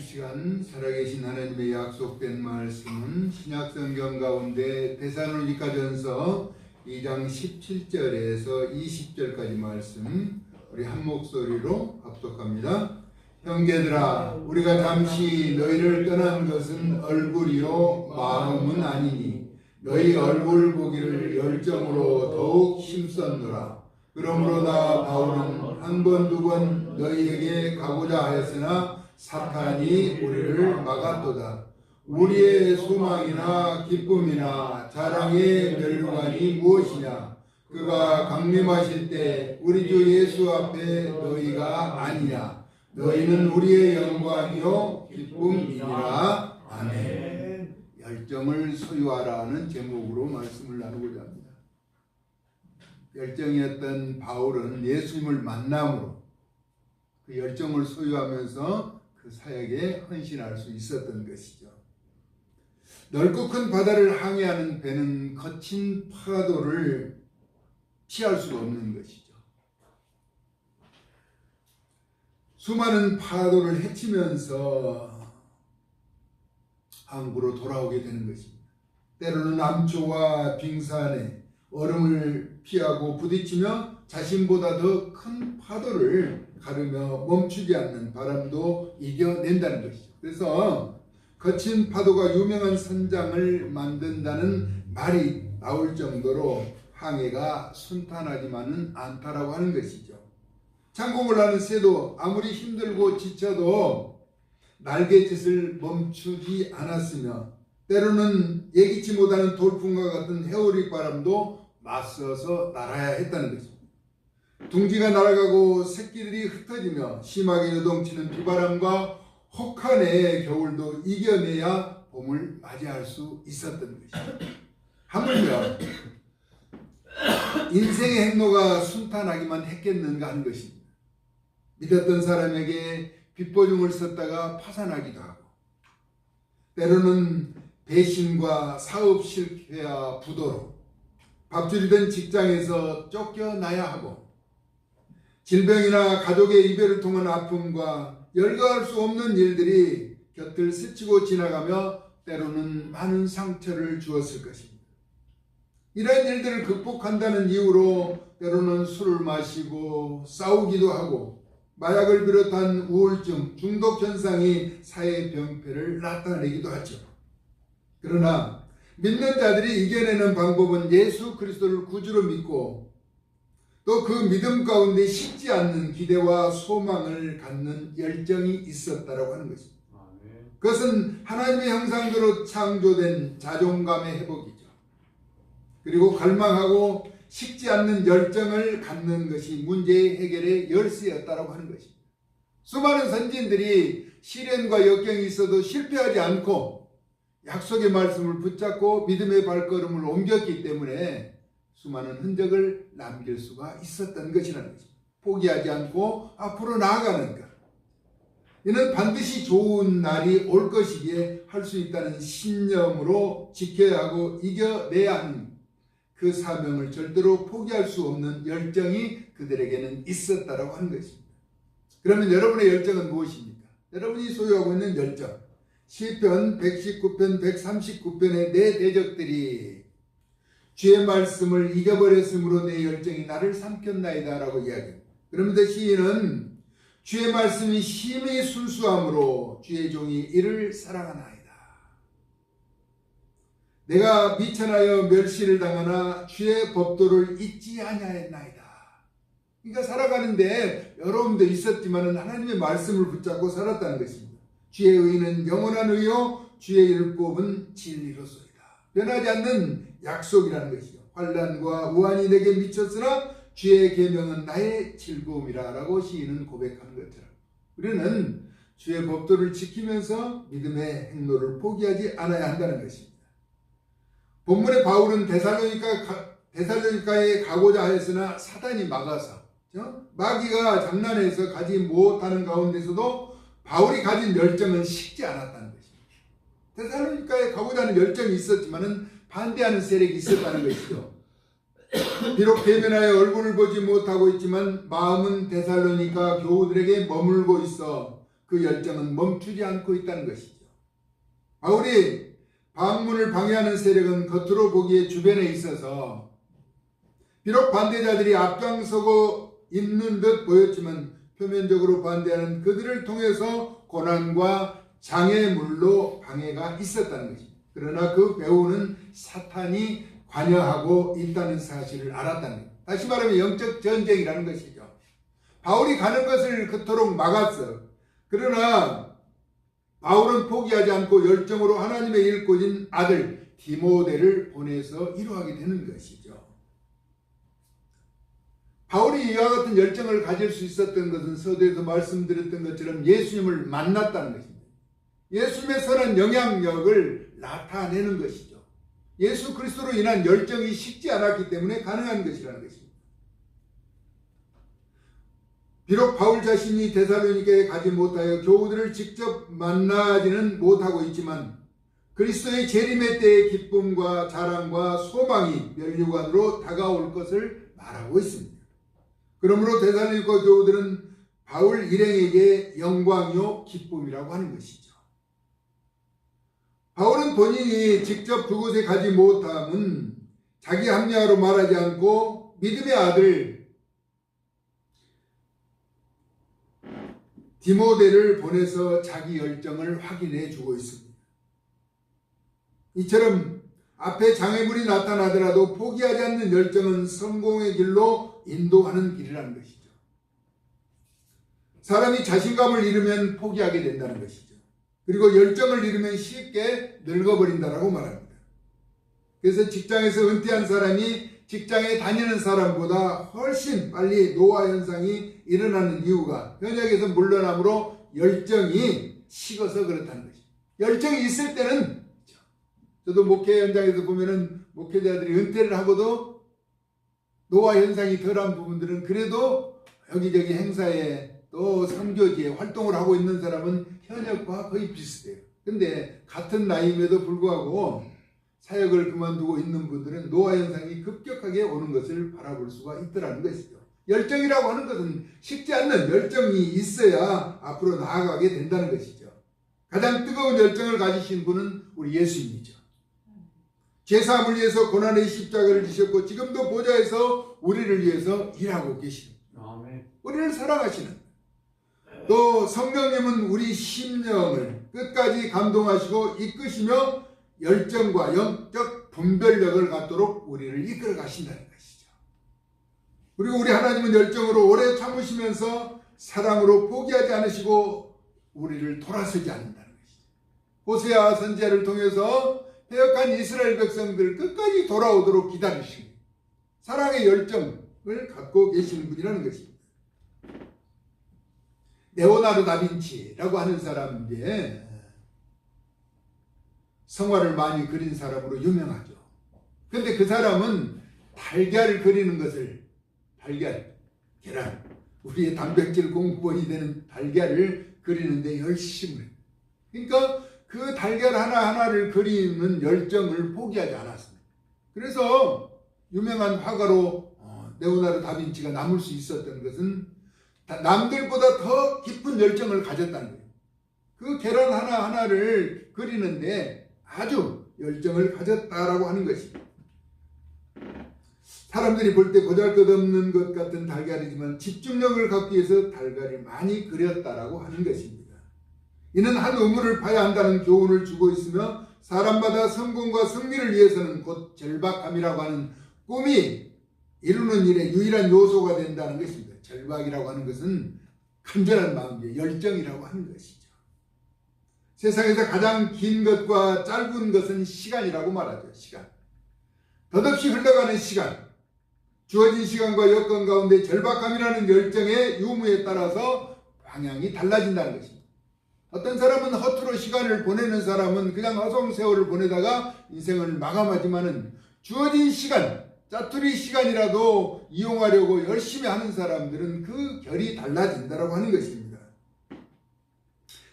시간 살아계신 하나님의 약속된 말씀은 신약성경 가운데 데살로니가전서 2장 17절에서 20절까지 말씀 우리 한 목소리로 합독합니다. 형제들아, 우리가 잠시 너희를 떠난 것은 얼굴이요 마음은 아니니 너희 얼굴 보기를 열정으로 더욱 힘썼노라. 그러므로 나 바울은 한 번 두 번 너희에게 가고자 하였으나 사탄이 우리를 막았도다. 우리의 소망이나 기쁨이나 자랑의 멸류관이 무엇이냐? 그가 강림하실 때 우리 주 예수 앞에 너희가 아니냐? 너희는 우리의 영광이요 기쁨이니라. 아멘. 열정을 소유하라는 제목으로 말씀을 나누고자 합니다. 열정이었던 바울은 예수님을 만남으로 그 열정을 소유하면서 그 사역에 헌신할 수 있었던 것이죠. 넓고 큰 바다를 항해하는 배는 거친 파도를 피할 수가 없는 것이죠. 수많은 파도를 헤치면서 항구로 돌아오게 되는 것입니다. 때로는 암초와 빙산에 얼음을 피하고 부딪히며 자신보다 더 큰 파도를 가르며 멈추지 않는 바람도 이겨낸다는 것이죠. 그래서 거친 파도가 유명한 선장을 만든다는 말이 나올 정도로 항해가 순탄하지만은 않다라고 하는 것이죠. 창공을 하는 새도 아무리 힘들고 지쳐도 날갯짓을 멈추지 않았으며 때로는 예기치 못하는 돌풍과 같은 해오리 바람도 맞서서 날아야 했다는 것입니다. 둥지가 날아가고 새끼들이 흩어지며 심하게 요동치는 비바람과 혹한의 겨울도 이겨내야 봄을 맞이할 수 있었던 것입니다. 하물며 인생의 행로가 순탄하기만 했겠는가 하는 것입니다. 믿었던 사람에게 빚보증을 썼다가 파산하기도 하고 때로는 배신과 사업 실패와 부도로 밥줄이던 직장에서 쫓겨나야 하고 질병이나 가족의 이별을 통한 아픔과 열거할 수 없는 일들이 곁을 스치고 지나가며 때로는 많은 상처를 주었을 것입니다. 이런 일들을 극복한다는 이유로 때로는 술을 마시고 싸우기도 하고 마약을 비롯한 우울증, 중독 현상이 사회 병폐를 나타내기도 하죠. 그러나 믿는 자들이 이겨내는 방법은 예수 그리스도를 구주로 믿고 또 그 믿음 가운데 식지 않는 기대와 소망을 갖는 열정이 있었다라고 하는 것입니다. 그것은 하나님의 형상대로 창조된 자존감의 회복이죠. 그리고 갈망하고 식지 않는 열정을 갖는 것이 문제의 해결의 열쇠였다라고 하는 것입니다. 수많은 선진들이 시련과 역경이 있어도 실패하지 않고 약속의 말씀을 붙잡고 믿음의 발걸음을 옮겼기 때문에 수많은 흔적을 남길 수가 있었던 것이라는 것입니다. 포기하지 않고 앞으로 나아가는 것. 이는 반드시 좋은 날이 올 것이기에 할 수 있다는 신념으로 지켜야 하고 이겨내야 하는 그 사명을 절대로 포기할 수 없는 열정이 그들에게는 있었다라고 하는 것입니다. 그러면 여러분의 열정은 무엇입니까? 여러분이 소유하고 있는 열정. 시편 119편 139편의 내 대적들이 주의 말씀을 잊어버렸으므로 내 열정이 나를 삼켰나이다 라고 이야기합니다. 그러면서 시인은 주의 말씀이 심히 순수함으로 주의 종이 이를 사랑하나이다. 내가 미천하여 멸시를 당하나 주의 법도를 잊지 아니하였나이다. 그러니까 살아가는데 여러분도 있었지만 하나님의 말씀을 붙잡고 살았다는 것입니다. 주의 의는 영원한 의요 주의 율법은 진리로소이다. 변하지 않는 약속이라는 것이요. 환난과 우환이 내게 미쳤으나 주의 계명은 나의 즐거움이라 라고 시인은 고백하는 것처럼 우리는 주의 법도를 지키면서 믿음의 행로를 포기하지 않아야 한다는 것입니다. 본문의 바울은 데살로니가에 가고자 하였으나 사단이 막아서 마귀가 장난해서 가지 못하는 가운데서도 바울이 가진 열정은 식지 않았다는 것입니다. 데살로니가에 가고자 하는 열정이 있었지만 반대하는 세력이 있었다는 것이죠. 비록 대면하여 얼굴을 보지 못하고 있지만 마음은 데살로니가 교우들에게 머물고 있어 그 열정은 멈추지 않고 있다는 것이죠. 바울이 방문을 방해하는 세력은 겉으로 보기에 주변에 있어서 비록 반대자들이 앞장서고 있는 듯 보였지만 표면적으로 반대하는 그들을 통해서 고난과 장애물로 방해가 있었다는 것입니다. 그러나 그 배후는 사탄이 관여하고 있다는 사실을 알았다는 것. 다시 말하면 영적 전쟁이라는 것이죠. 바울이 가는 것을 그토록 막았어. 그러나 바울은 포기하지 않고 열정으로 하나님의 일꾼인 아들 디모데를 보내서 이루하게 되는 것이죠. 바울이 이와 같은 열정을 가질 수 있었던 것은 서두에서 말씀드렸던 것처럼 예수님을 만났다는 것입니다. 예수님의 선한 영향력을 나타내는 것이죠. 예수 그리스도로 인한 열정이 식지 않았기 때문에 가능한 것이라는 것입니다. 비록 바울 자신이 데살로니가에 가지 못하여 교우들을 직접 만나지는 못하고 있지만 그리스도의 재림의 때의 기쁨과 자랑과 소망이 면류관으로 다가올 것을 말하고 있습니다. 그러므로 데살로니가 교우들은 바울 일행에게 영광이요 기쁨이라고 하는 것이죠. 바울은 본인이 직접 그곳에 가지 못함은 자기 합리화로 말하지 않고 믿음의 아들 디모데를 보내서 자기 열정을 확인해 주고 있습니다. 이처럼 앞에 장애물이 나타나더라도 포기하지 않는 열정은 성공의 길로 인도하는 길이라는 것이죠. 사람이 자신감을 잃으면 포기하게 된다는 것이죠. 그리고 열정을 잃으면 쉽게 늙어버린다라고 말합니다. 그래서 직장에서 은퇴한 사람이 직장에 다니는 사람보다 훨씬 빨리 노화 현상이 일어나는 이유가 현역에서 물러남으로 열정이 식어서 그렇다는 것입니다. 열정이 있을 때는, 저도 목회 현장에서 보면은 목회자들이 은퇴를 하고도 노화 현상이 덜한 부분들은 그래도 여기저기 행사에 또 선교지에 활동을 하고 있는 사람은 현역과 거의 비슷해요. 근데 같은 나이임에도 불구하고 사역을 그만두고 있는 분들은 노화 현상이 급격하게 오는 것을 바라볼 수가 있더라는 것이죠. 열정이라고 하는 것은 식지 않는 열정이 있어야 앞으로 나아가게 된다는 것이죠. 가장 뜨거운 열정을 가지신 분은 우리 예수님이죠. 죄사함을 위해서 고난의 십자가를 지셨고 지금도 보좌에서 우리를 위해서 일하고 계십니다. 우리를 사랑하시는, 또 성령님은 우리 심령을 끝까지 감동하시고 이끄시며 열정과 영적 분별력을 갖도록 우리를 이끌어 가신다는 것이죠. 그리고 우리 하나님은 열정으로 오래 참으시면서 사랑으로 포기하지 않으시고 우리를 돌아서지 않는다는 것이죠. 호세아 선지자를 통해서 패역한 이스라엘 백성들 끝까지 돌아오도록 기다리시고 사랑의 열정을 갖고 계시는 분이라는 것입니다. 레오나르도 다빈치라고 하는 사람인데 성화를 많이 그린 사람으로 유명하죠. 그런데 그 사람은 달걀을 그리는 것을, 계란, 우리의 단백질 공급원이 되는 달걀을 그리는데 열심을 해요. 그러니까 그 달걀 하나하나를 그리는 열정을 포기하지 않았습니다. 그래서 유명한 화가로 레오나르도 다빈치가 남을 수 있었던 것은 남들보다 더 깊은 열정을 가졌다는 거예요. 그 계란 하나하나를 그리는데 아주 열정을 가졌다라고 하는 것입니다. 사람들이 볼 때 보잘것없는 것 같은 달걀이지만 집중력을 갖기 위해서 달걀을 많이 그렸다라고 하는 것입니다. 이는 한 우물을 파야 한다는 교훈을 주고 있으며 사람마다 성공과 승리를 위해서는 곧 절박함이라고 하는 꿈이 이루는 일의 유일한 요소가 된다는 것입니다. 절박이라고 하는 것은 간절한 마음이에요. 열정이라고 하는 것이죠. 세상에서 가장 긴 것과 짧은 것은 시간이라고 말하죠. 시간. 덧없이 흘러가는 시간. 주어진 시간과 여건 가운데 절박함이라는 열정의 유무에 따라서 방향이 달라진다는 것입니다. 어떤 사람은 허투루 시간을 보내는 사람은 그냥 허송세월을 보내다가 인생을 마감하지만은 주어진 시간, 짜투리 시간이라도 이용하려고 열심히 하는 사람들은 그 결이 달라진다고 하는 것입니다.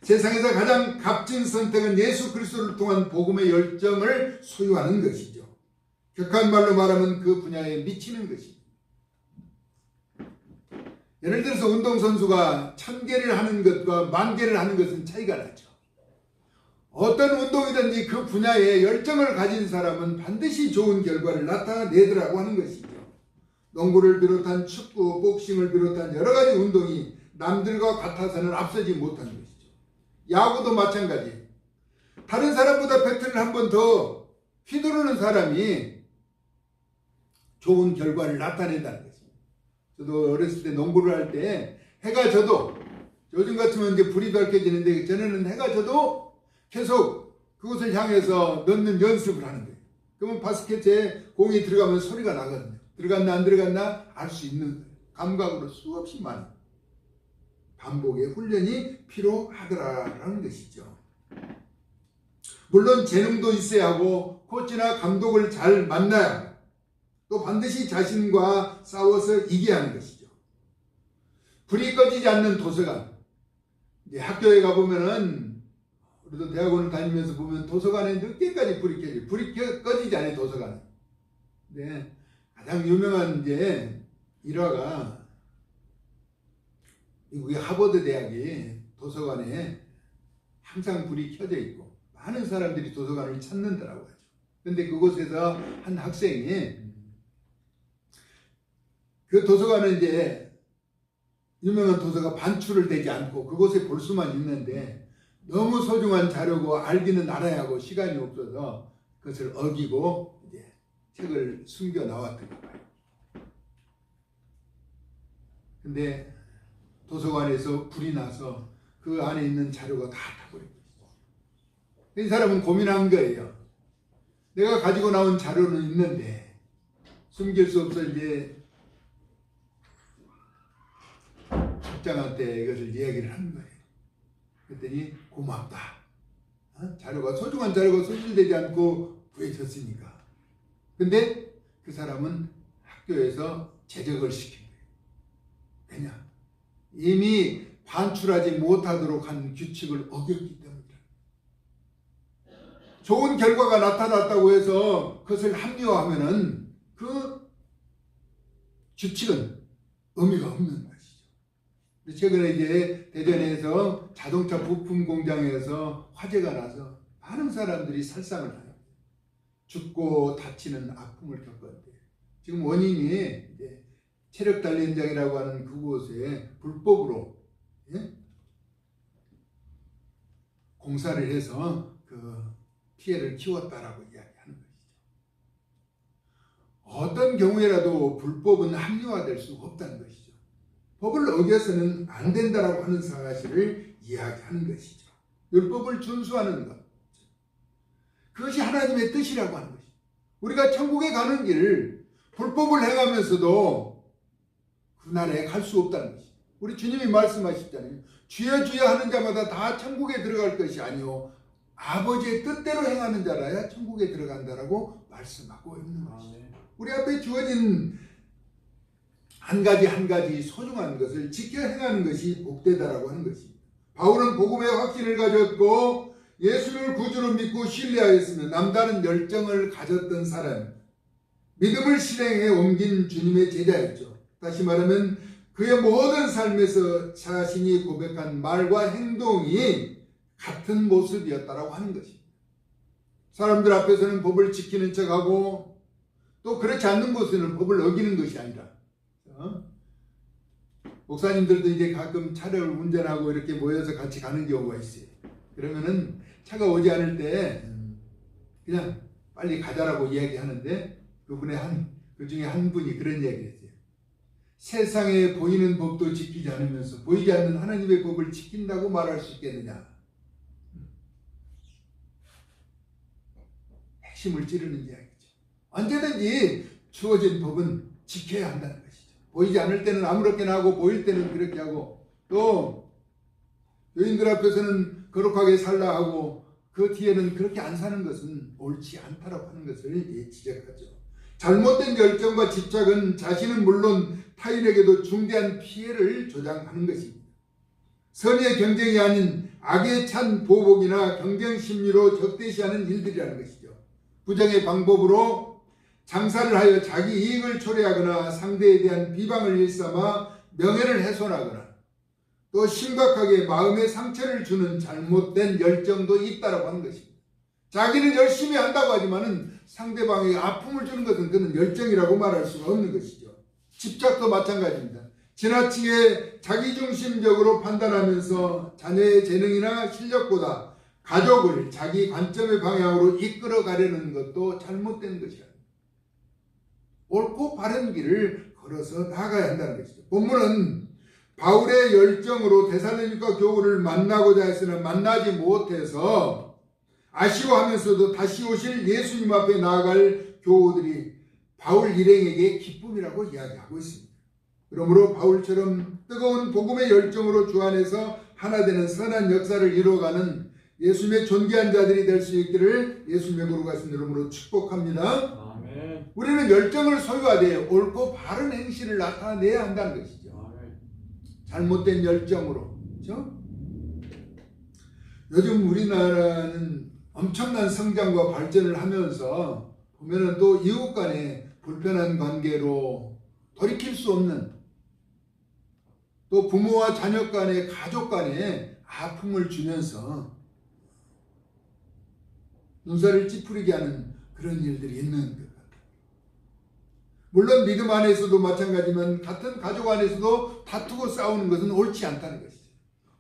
세상에서 가장 값진 선택은 예수 그리스도를 통한 복음의 열정을 소유하는 것이죠. 격한 말로 말하면 그 분야에 미치는 것입니다. 예를 들어서 운동선수가 1000개를 하는 것과 10,000개를 하는 것은 차이가 나죠. 어떤 운동이든지 그 분야에 열정을 가진 사람은 반드시 좋은 결과를 나타내더라고 하는 것이죠. 농구를 비롯한 축구, 복싱을 비롯한 여러 가지 운동이 남들과 같아서는 앞서지 못하는 것이죠. 야구도 마찬가지. 다른 사람보다 배트를 한 번 더 휘두르는 사람이 좋은 결과를 나타낸다는 것입니다. 저도 어렸을 때 농구를 할 때 해가 져도 요즘 같으면 이제 불이 밝혀지는데 전에는 해가 져도 계속 그곳을 향해서 넣는 연습을 하는 거예요. 그러면 바스켓에 공이 들어가면 소리가 나거든요. 들어갔나 안 들어갔나 알 수 있는 감각으로 수없이 많은 반복의 훈련이 필요하더라라는 것이죠. 물론 재능도 있어야 하고 코치나 감독을 잘 만나야 또 반드시 자신과 싸워서 이겨야 하는 것이죠. 불이 꺼지지 않는 도서관. 이제 학교에 가보면은 우리도 대학원을 다니면서 보면 도서관에 늦게까지 불이 켜져요. 불이 꺼지지 않아요, 도서관. 네. 가장 유명한 이제 일화가 미국의 하버드 대학이 도서관에 항상 불이 켜져 있고 많은 사람들이 도서관을 찾는다라고 하죠. 그런데 그곳에서 한 학생이 그 도서관은 이제 유명한 도서가 반출을 되지 않고 그곳에 볼 수만 있는데 너무 소중한 자료고 알기는 알아야 하고 시간이 없어서 그것을 어기고 이제 책을 숨겨 나왔던가 봐요. 근데 도서관에서 불이 나서 그 안에 있는 자료가 다 타버린 거죠. 이 사람은 고민한 거예요. 내가 가지고 나온 자료는 있는데 숨길 수 없어 이제 학장한테 이것을 이야기를 하는 거예요. 그랬더니 고맙다. 자료가 소중한 자료가 손실되지 않고 구해졌으니까. 근데 그 사람은 학교에서 제적을 시킨 거예요. 왜냐? 이미 반출하지 못하도록 한 규칙을 어겼기 때문이다. 좋은 결과가 나타났다고 해서 그것을 합리화하면은 그 규칙은 의미가 없는 것이죠. 최근에 이제 대전에서 자동차 부품 공장에서 화재가 나서 많은 사람들이 살상을 해요. 죽고 다치는 아픔을 겪었는데 지금 원인이 이제 체력 단련장이라고 하는 그곳에 불법으로 공사를 해서 그 피해를 키웠다라고 이야기하는 것이죠. 어떤 경우에라도 불법은 합리화될 수 없다는 것이죠. 법을 어겨서는 안 된다라고 하는 사실을 이야기하는 것이죠. 율법을 준수하는 것. 그것이 하나님의 뜻이라고 하는 것이죠. 우리가 천국에 가는 길, 불법을 행하면서도 그날에 갈 수 없다는 것이죠. 우리 주님이 말씀하셨잖아요. 주여 주여 하는 자마다 다 천국에 들어갈 것이 아니요 아버지의 뜻대로 행하는 자라야 천국에 들어간다라고 말씀하고 있는 것이죠. 우리 앞에 주어진 한 가지 한 가지 소중한 것을 지켜 행하는 것이 복되다라고 하는 것입니다. 바울은 복음의 확신을 가졌고 예수를 구주로 믿고 신뢰하였으며 남다른 열정을 가졌던 사람, 믿음을 실행해 옮긴 주님의 제자였죠. 다시 말하면 그의 모든 삶에서 자신이 고백한 말과 행동이 같은 모습이었다라고 하는 것입니다. 사람들 앞에서는 법을 지키는 척하고 또 그렇지 않는 곳에는 법을 어기는 것이 아니라 목사님들도 이제 가끔 차를 운전하고 이렇게 모여서 같이 가는 경우가 있어요. 그러면은 차가 오지 않을 때 그냥 빨리 가자라고 이야기하는데 그 중에 한 분이 그런 이야기를 했어요. 세상에 보이는 법도 지키지 않으면서 보이지 않는 하나님의 법을 지킨다고 말할 수 있겠느냐. 핵심을 찌르는 이야기죠. 언제든지 주어진 법은 지켜야 한다는 것이죠. 보이지 않을 때는 아무렇게나 하고 보일 때는 그렇게 하고 또 여인들 앞에서는 거룩하게 살라 하고 그 뒤에는 그렇게 안 사는 것은 옳지 않다라고 하는 것을 지적하죠. 잘못된 열정과 집착은 자신은 물론 타인에게도 중대한 피해를 조장하는 것입니다. 선의의 경쟁이 아닌 악에 찬 보복이나 경쟁 심리로 적대시하는 일들이라는 것이죠. 부정의 방법으로 장사를 하여 자기 이익을 초래하거나 상대에 대한 비방을 일삼아 명예를 훼손하거나 또 심각하게 마음의 상처를 주는 잘못된 열정도 있다라고 하는 것입니다. 자기는 열심히 한다고 하지만은 상대방에게 아픔을 주는 것은 그는 열정이라고 말할 수가 없는 것이죠. 집착도 마찬가지입니다. 지나치게 자기중심적으로 판단하면서 자녀의 재능이나 실력보다 가족을 자기 관점의 방향으로 이끌어 가려는 것도 잘못된 것이야. 옳고 바른 길을 걸어서 나아가야 한다는 것이죠. 본문은 바울의 열정으로 데살로니가 교우를 만나고자 했으나 만나지 못해서 아쉬워하면서도 다시 오실 예수님 앞에 나아갈 교우들이 바울 일행에게 기쁨이라고 이야기하고 있습니다. 그러므로 바울처럼 뜨거운 복음의 열정으로 주 안에서 하나 되는 선한 역사를 이루어가는 예수님의 존귀한 자들이 될 수 있기를 예수님의 거룩하신 이름으로 축복합니다. 아멘. 우리는 열정을 소유하되 옳고 바른 행실을 나타내야 한다는 것이죠. 아멘. 잘못된 열정으로. 그렇죠? 요즘 우리나라는 엄청난 성장과 발전을 하면서 보면은 또 이웃 간에 불편한 관계로 돌이킬 수 없는, 또 부모와 자녀 간에 가족 간에 아픔을 주면서 눈살을 찌푸리게 하는 그런 일들이 있는 것 같아요. 물론 믿음 안에서도 마찬가지지만 같은 가족 안에서도 다투고 싸우는 것은 옳지 않다는 것이죠.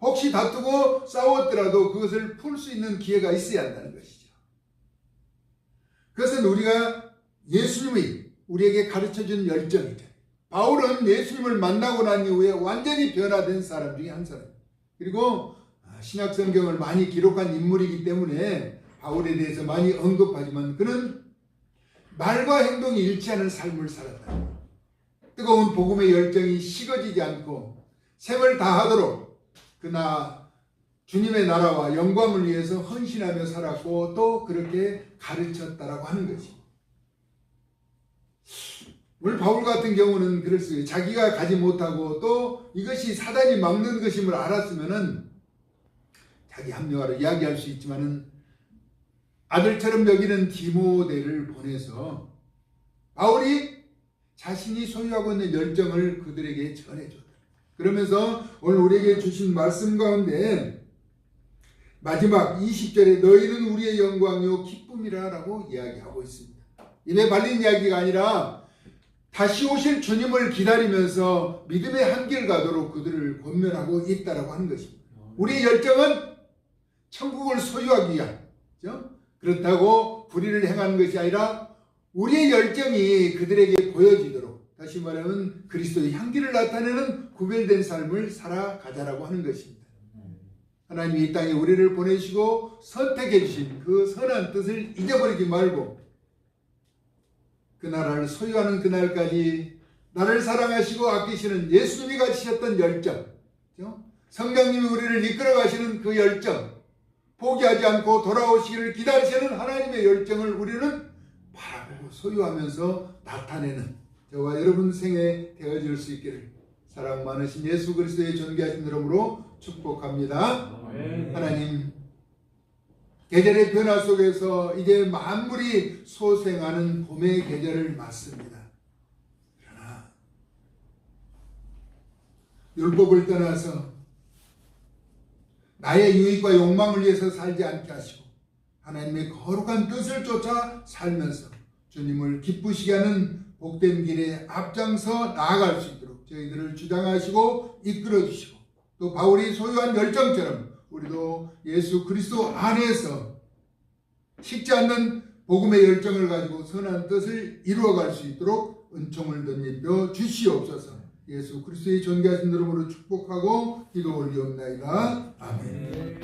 혹시 다투고 싸웠더라도 그것을 풀 수 있는 기회가 있어야 한다는 것이죠. 그것은 우리가 예수님이 우리에게 가르쳐준 열정이죠. 바울은 예수님을 만나고 난 이후에 완전히 변화된 사람 중에 한 사람. 그리고 신약 성경을 많이 기록한 인물이기 때문에 바울에 대해서 많이 언급하지만 그는 말과 행동이 일치하는 삶을 살았다. 뜨거운 복음의 열정이 식어지지 않고 생을 다하도록 그나 주님의 나라와 영광을 위해서 헌신하며 살았고 또 그렇게 가르쳤다라고 하는 것입니다. 오늘 바울 같은 경우는 그럴 수 있어요. 자기가 가지 못하고 또 이것이 사단이 막는 것임을 알았으면은 자기 합리화를 이야기할 수 있지만은 아들처럼 여기는 디모데를 보내서 바울이 자신이 소유하고 있는 열정을 그들에게 전해줬다. 그러면서 오늘 우리에게 주신 말씀 가운데 마지막 20절에 너희는 우리의 영광이요 기쁨이라 라고 이야기하고 있습니다. 입에 발린 이야기가 아니라 다시 오실 주님을 기다리면서 믿음의 한길 가도록 그들을 권면하고 있다라고 하는 것입니다. 우리의 열정은 천국을 소유하기 위한, 그렇죠? 그렇다고 불의를 행하는 것이 아니라 우리의 열정이 그들에게 보여지도록, 다시 말하면 그리스도의 향기를 나타내는 구별된 삶을 살아가자라고 하는 것입니다. 하나님이 이 땅에 우리를 보내시고 선택해 주신 그 선한 뜻을 잊어버리지 말고 그 나라를 소유하는 그날까지 나를 사랑하시고 아끼시는 예수님이 가지셨던 열정, 성령님이 우리를 이끌어 가시는 그 열정, 포기하지 않고 돌아오시기를 기다리시는 하나님의 열정을 우리는 바라보고 소유하면서 나타내는 저와 여러분 생에 되어질 수 있기를 사랑 많으신 예수 그리스도의 존귀하신 이름으로 축복합니다. 아멘. 하나님, 계절의 변화 속에서 이제 만물이 소생하는 봄의 계절을 맞습니다. 그러나 율법을 떠나서 나의 유익과 욕망을 위해서 살지 않게 하시고 하나님의 거룩한 뜻을 쫓아 살면서 주님을 기쁘시게 하는 복된 길에 앞장서 나아갈 수 있도록 저희들을 주장하시고 이끌어 주시고 또 바울이 소유한 열정처럼 우리도 예수 그리스도 안에서 식지 않는 복음의 열정을 가지고 선한 뜻을 이루어갈 수 있도록 은총을 덧입혀 주시옵소서. 예수 그리스도의 존귀하신 이름으로 축복하고 기도 올리옵나이다. 아멘.